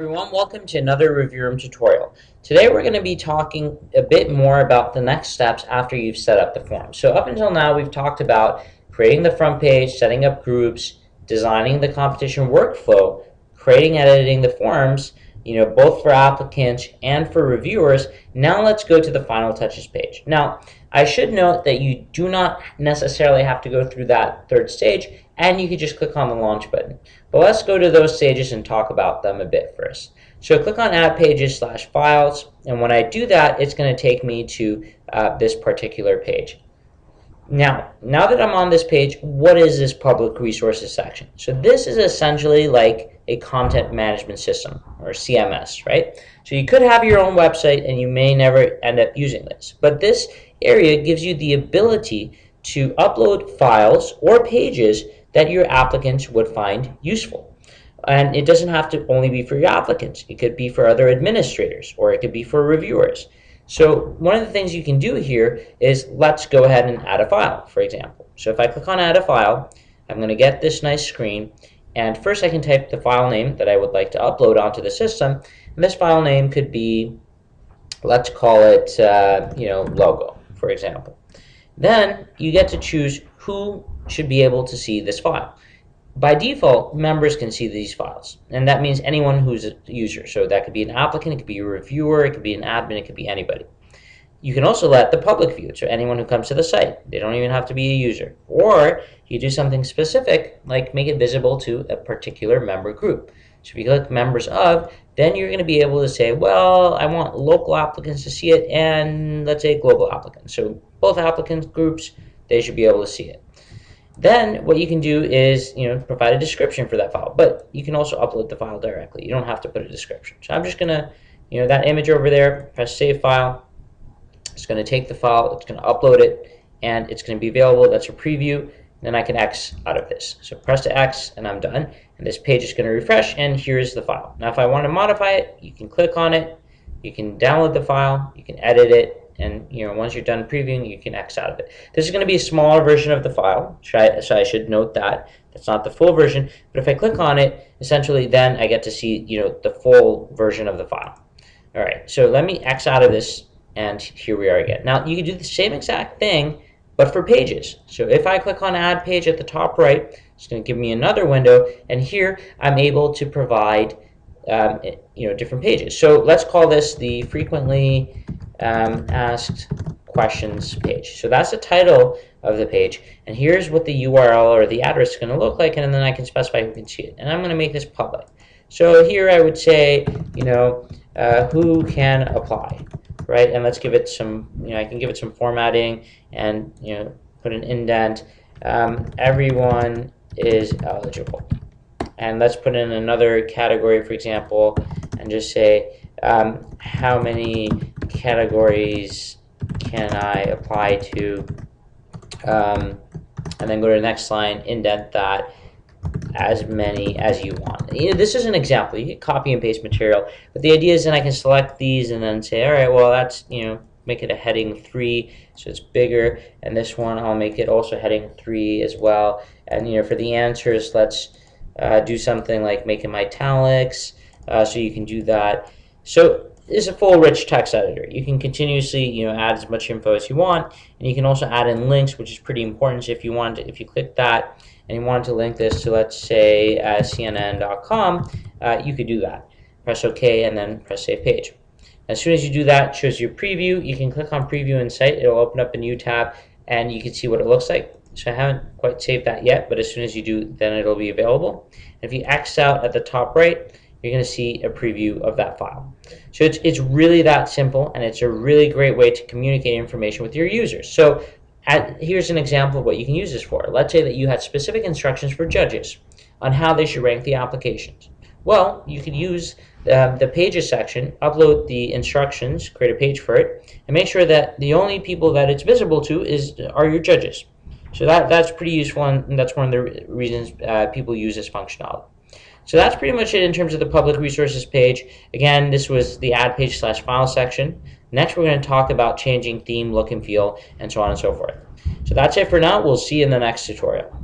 Everyone, welcome to another review room tutorial. Today we're going to be talking a bit more about the next steps after you've set up the form. So up until now we've talked about creating the front page, setting up groups, designing the competition workflow, creating and editing the forms, both for applicants and for reviewers. Now let's go to the final touches page. Now, I should note that you do not necessarily have to go through that third stage, and you can just click on the launch button. But let's go to those stages and talk about them a bit first. So click on Add Pages/Files, and when I do that, it's going to take me to this particular page. Now that I'm on this page, what is this public resources section? So this is essentially like a content management system, or CMS, right? So you could have your own website and you may never end up using this, but this area gives you the ability to upload files or pages that your applicants would find useful. And it doesn't have to only be for your applicants. It could be for other administrators, or it could be for reviewers. So one of the things you can do here is let's go ahead and add a file, for example. So if I click on Add a File, I'm going to get this nice screen. And first I can type the file name that I would like to upload onto the system. And this file name could be, let's call it, logo, for example. Then you get to choose who should be able to see this file. By default, members can see these files, and that means anyone who's a user. So that could be an applicant, it could be a reviewer, it could be an admin, it could be anybody. You can also let the public view it, so anyone who comes to the site. They don't even have to be a user. Or you do something specific, like make it visible to a particular member group. So if you click members of, then you're going to be able to say, well, I want local applicants to see it, and let's say global applicants. So both applicant groups, they should be able to see it. Then what you can do is provide a description for that file, but you can also upload the file directly. You don't have to put a description. So I'm just going to, that image over there, press Save File. It's going to take the file, it's going to upload it, and it's going to be available. That's a preview. Then I can X out of this. So press the X, and I'm done. And this page is going to refresh, and here's the file. Now if I want to modify it, you can click on it, you can download the file, you can edit it, and once you're done previewing, you can X out of it. This is going to be a smaller version of the file, so I should note that. That's not the full version, but if I click on it, essentially then I get to see the full version of the file. All right, so let me X out of this, and here we are again. Now you can do the same exact thing, but for pages. So if I click on Add Page at the top right, it's going to give me another window, and here I'm able to provide different pages. So let's call this the frequently asked questions page. So that's the title of the page, and here's what the URL or the address is going to look like, and then I can specify who can see it. And I'm going to make this public. So here I would say, who can apply, right? And let's give it some, I can give it some formatting and put an indent. Everyone is eligible. And let's put in another category, for example, and just say how many categories can I apply to, and then go to the next line, indent that, as many as you want. This is an example. You can copy and paste material, but the idea is then I can select these and then say, all right, well, that's, make it a heading 3, so it's bigger, and this one I'll make it also heading 3 as well. And for the answers, let's do something like make them italics, so you can do that. So it's a full rich text editor. You can continuously add as much info as you want, and you can also add in links, which is pretty important. So if you click that and you want to link this to, let's say, cnn.com, you could do that. Press OK and then press Save Page. As soon as you do that, it shows your preview. You can click on Preview in Site. It'll open up a new tab, and you can see what it looks like. So I haven't quite saved that yet, but as soon as you do, then it'll be available. And if you X out at the top right, you're going to see a preview of that file. So it's really that simple, and it's a really great way to communicate information with your users. So here's an example of what you can use this for. Let's say that you had specific instructions for judges on how they should rank the applications. Well, you could use the pages section, upload the instructions, create a page for it, and make sure that the only people that it's visible to are your judges. So that's pretty useful, and that's one of the reasons people use this functionality. So that's pretty much it in terms of the public resources page. Again, this was the Add Page/File section. Next, we're going to talk about changing theme, look, and feel, and so on and so forth. So that's it for now. We'll see you in the next tutorial.